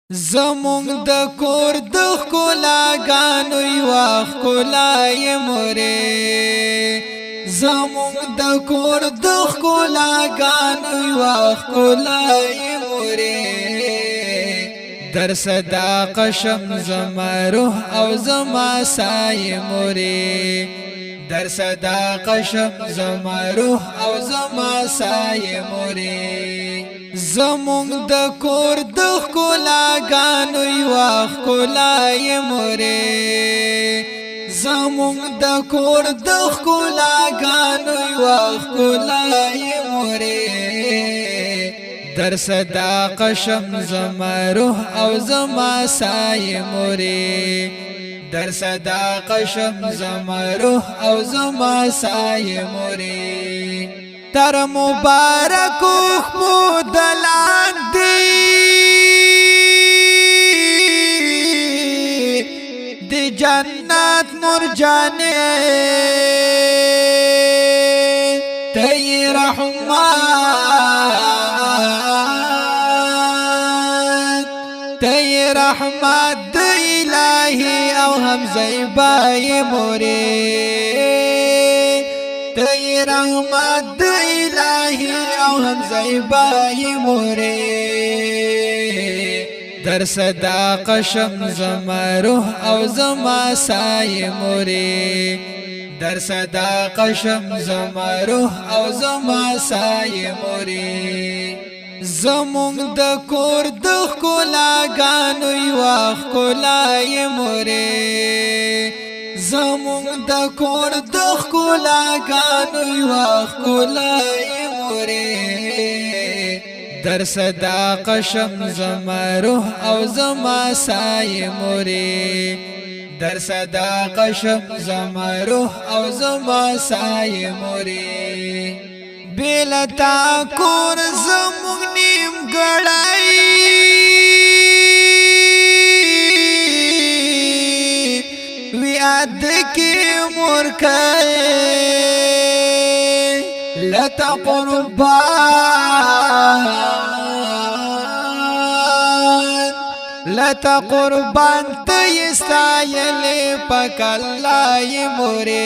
زمونږ د کور د ښکلاګانو یوه ښکلای مورې زمونږ د کور د ښکلاګانو یوه ښکلای مورې در صداقه شم زما روح او زما سای مورې در صداقه شم زما روح او زما سای مورې زمونږ د کور د ښکلاګانو یوه ښکلای مورې زمونږ د کور د ښکلاګانو یوه ښکلای مورې در صداقه شم زما روح او زما سای مورې در صداقه شم زما روح او زما سای مورې تر مبارک خود لاندې د جنت مرجانې ته رحمت د الهی او هم زیبای مورې ته رحمت د الهی او هم زیبای مورې در صداقه شم زما روح او زما سای مورې در صداقه شم زما روح او زما سای مورې زمونږ د کور د ښکلاګانو یوه ښکلای مورې زمونږ د کور د ښکلاګانو یوه ښکلای مورې در صداقه شم زما روح او زما سای مورې در صداقه شم زما روح او زما سای مورې بیلتا کور زمونږ نیم ګړی وی اد کی مورکای لتا قربان تیستایلی پک اللہ مورے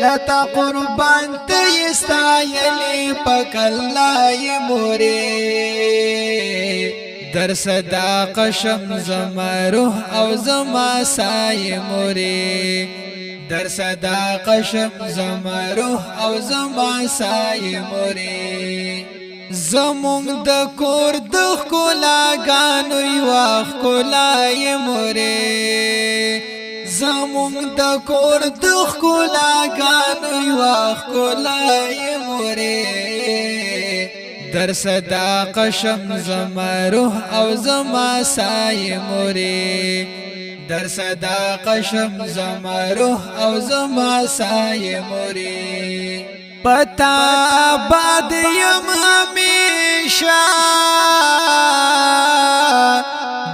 لتا قربان تیستایلی پک اللہ مورے در صداقه شم زما روح او زما سای مورې در صداقه شم زما روح او زما سای مورې زمونږ د کور د ښکلاګانو یوه ښکلای مورې زمونږ د کور د ښکلاګانو یوه ښکلای مورې در صداقه شم زما روح او زما سای مورې در صداقه شم زما روح او زما سای مورې پتا باد یم همیشه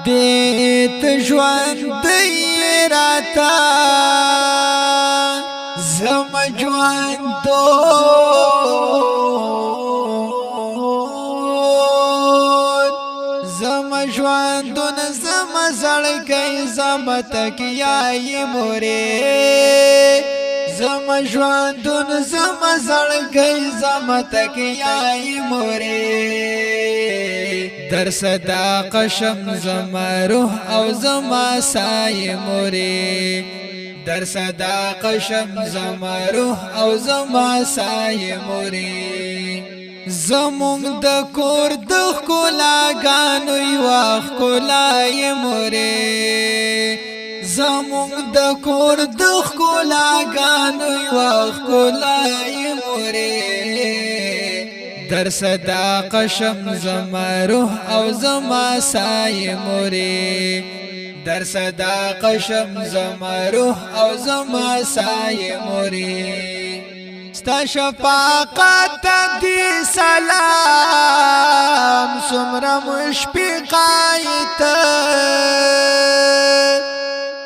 دیت ژوند راتا زم ژوندو ژوندون زم زړګی زم تکیای مورې زم ژوندون زم زړګی زم تکیای مورې در صداقه شم زما روح او زما سای مورې در صداقه شم زما روح او زما سای مورې زمونږ د کور د ښکلاګانو یوه ښکلای مورې زمونږ د کور د ښکلاګانو یوه ښکلای مورې در صداقه شم زما روح او زما سای مورې در صداقه شم زما روح او زما سای مورې ستا شفاقت دی سلام سمره مشفقایت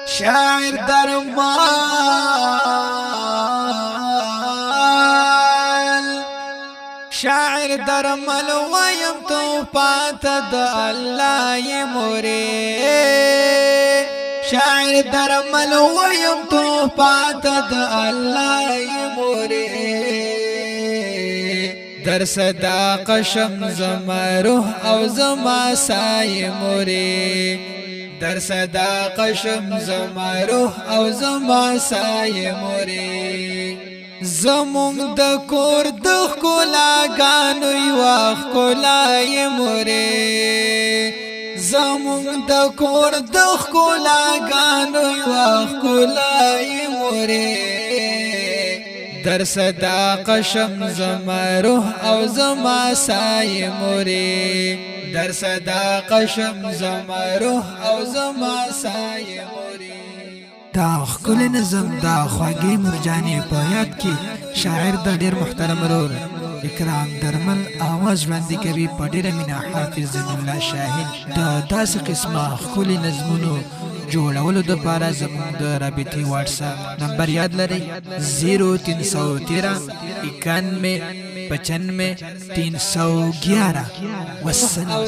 شاعر درمال شاعر درمل ویم تو پات د الله ی مورې شاعر درمل ویم تو پات د الله ی مورې در صدا قشم زما روح او زما سای مورې در صدا قشم زما روح او زما سای مورې زمونږ د کور د ښکلاګانو یوه ښکلا یې مورې زمونږ د کور د ښکلاګانو یوه ښکلا یې مورې در صدا قشم زما روح او زما سای مورې در صدا قشم زما روح او زما سای مورې دا خپل نظم دا خواږی مرجانی په یاد کې شاعر د ډیر محترم رور اکرام درمل आवाज باندې کوي په ډیره مینا حافظ الله شاهین دا داسې قسمه خپل نظمونو جوړولو د لپاره زموږ د رابطې واتس اپ نمبر یاد لرئ 0313 91 95 311 والسلام